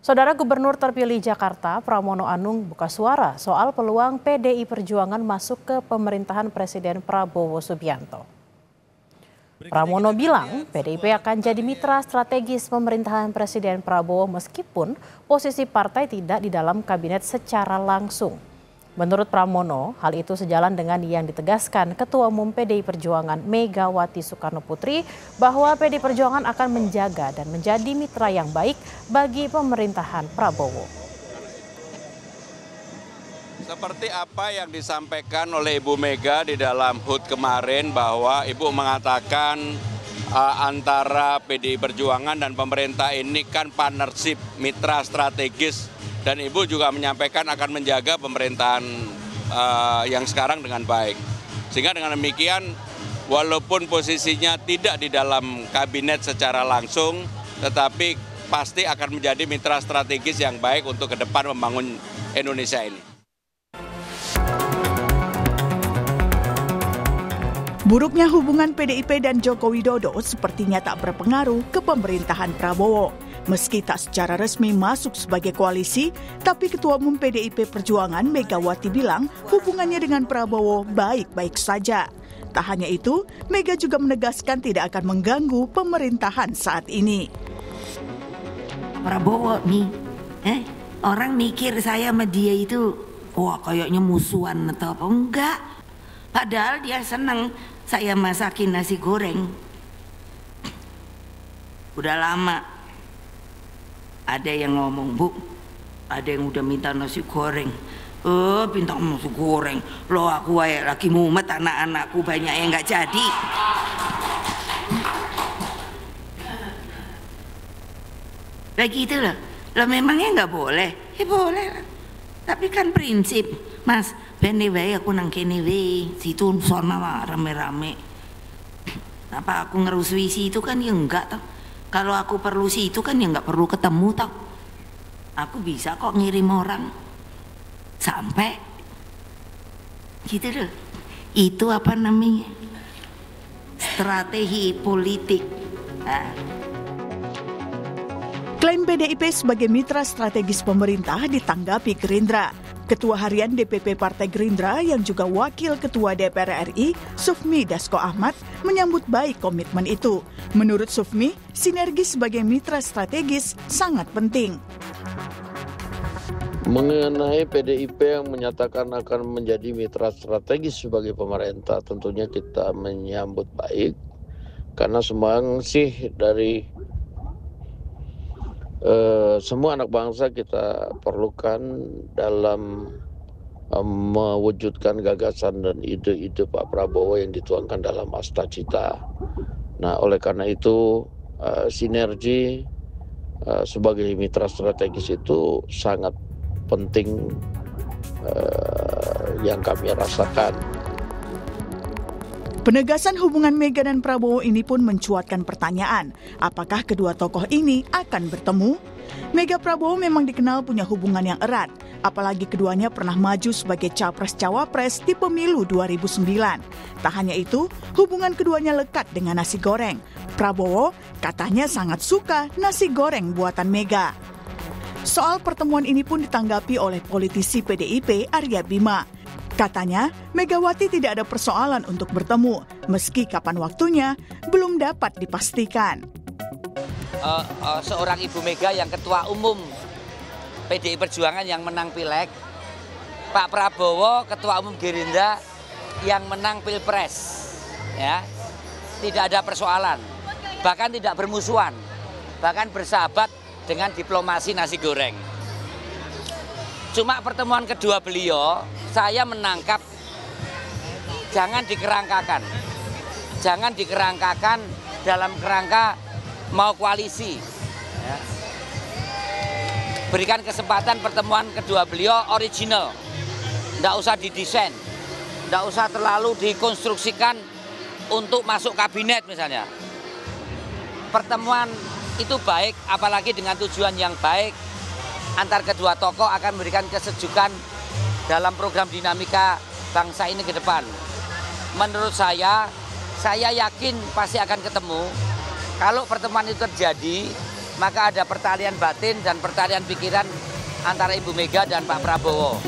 Saudara Gubernur terpilih Jakarta, Pramono Anung buka suara soal peluang PDI Perjuangan masuk ke pemerintahan Presiden Prabowo Subianto. Pramono bilang PDIP akan jadi mitra strategis pemerintahan Presiden Prabowo meskipun posisi partai tidak di dalam kabinet secara langsung. Menurut Pramono, hal itu sejalan dengan yang ditegaskan Ketua Umum PDI Perjuangan Megawati Soekarnoputri bahwa PDI Perjuangan akan menjaga dan menjadi mitra yang baik bagi pemerintahan Prabowo. Seperti apa yang disampaikan oleh Ibu Mega di dalam HUT kemarin bahwa Ibu mengatakan antara PDI Perjuangan dan pemerintah ini kan partnership, mitra strategis. Dan Ibu juga menyampaikan akan menjaga pemerintahan yang sekarang dengan baik. Sehingga dengan demikian, walaupun posisinya tidak di dalam kabinet secara langsung, tetapi pasti akan menjadi mitra strategis yang baik untuk ke depan membangun Indonesia ini. Buruknya hubungan PDIP dan Joko Widodo sepertinya tak berpengaruh ke pemerintahan Prabowo. Meski tak secara resmi masuk sebagai koalisi, tapi Ketua Umum PDIP Perjuangan Megawati bilang hubungannya dengan Prabowo baik-baik saja. Tak hanya itu, Mega juga menegaskan tidak akan mengganggu pemerintahan saat ini. Prabowo nih, orang mikir saya sama dia itu, wah kayaknya musuhan atau apa, enggak. Padahal dia senang saya masakin nasi goreng. Udah lama. Ada yang ngomong, Bu, ada yang udah minta nasi goreng. Minta nasi goreng. Loh aku lagi mumet, anak-anakku banyak yang nggak jadi. Lagi itu loh. Loh memangnya nggak boleh? Boleh lah. Tapi kan prinsip, Mas, bene wae aku nang kene wae, situ sono rame-rame. Apa aku ngerusui situ kan ya enggak toh. Kalau aku perlu sih itu kan ya nggak perlu ketemu tau. Aku bisa kok ngirim orang sampai gitu loh. Itu apa namanya? Strategi politik. Klaim PDIP sebagai mitra strategis pemerintah ditanggapi Gerindra. Ketua Harian DPP Partai Gerindra yang juga Wakil Ketua DPR RI, Sufmi Dasko Ahmad, menyambut baik komitmen itu. Menurut Sufmi, sinergi sebagai mitra strategis sangat penting. Mengenai PDIP yang menyatakan akan menjadi mitra strategis sebagai pemerintah, tentunya kita menyambut baik. Karena sih dari semua anak bangsa kita perlukan dalam mewujudkan gagasan dan ide-ide Pak Prabowo yang dituangkan dalam Asta Cita. Nah, oleh karena itu sinergi sebagai mitra strategis itu sangat penting yang kami rasakan. Penegasan hubungan Mega dan Prabowo ini pun mencuatkan pertanyaan, apakah kedua tokoh ini akan bertemu? Mega Prabowo memang dikenal punya hubungan yang erat, apalagi keduanya pernah maju sebagai capres-cawapres di pemilu 2009. Tak hanya itu, hubungan keduanya lekat dengan nasi goreng. Prabowo katanya sangat suka nasi goreng buatan Mega. Soal pertemuan ini pun ditanggapi oleh politisi PDIP Arya Bima. Katanya, Megawati tidak ada persoalan untuk bertemu, meski kapan waktunya belum dapat dipastikan. Seorang Ibu Mega yang Ketua Umum PDI Perjuangan yang menang Pileg, Pak Prabowo Ketua Umum Gerindra yang menang Pilpres, ya, tidak ada persoalan, bahkan tidak bermusuhan, bahkan bersahabat dengan diplomasi nasi goreng. Cuma pertemuan kedua beliau, saya menangkap jangan dikerangkakan dalam kerangka mau koalisi. Ya. Berikan kesempatan pertemuan kedua beliau original, tidak usah didesain, tidak usah terlalu dikonstruksikan untuk masuk kabinet misalnya. Pertemuan itu baik, apalagi dengan tujuan yang baik. Antar kedua tokoh akan memberikan kesejukan dalam program dinamika bangsa ini ke depan. Menurut saya yakin pasti akan ketemu. Kalau pertemuan itu terjadi, maka ada pertalian batin dan pertalian pikiran antara Ibu Mega dan Pak Prabowo.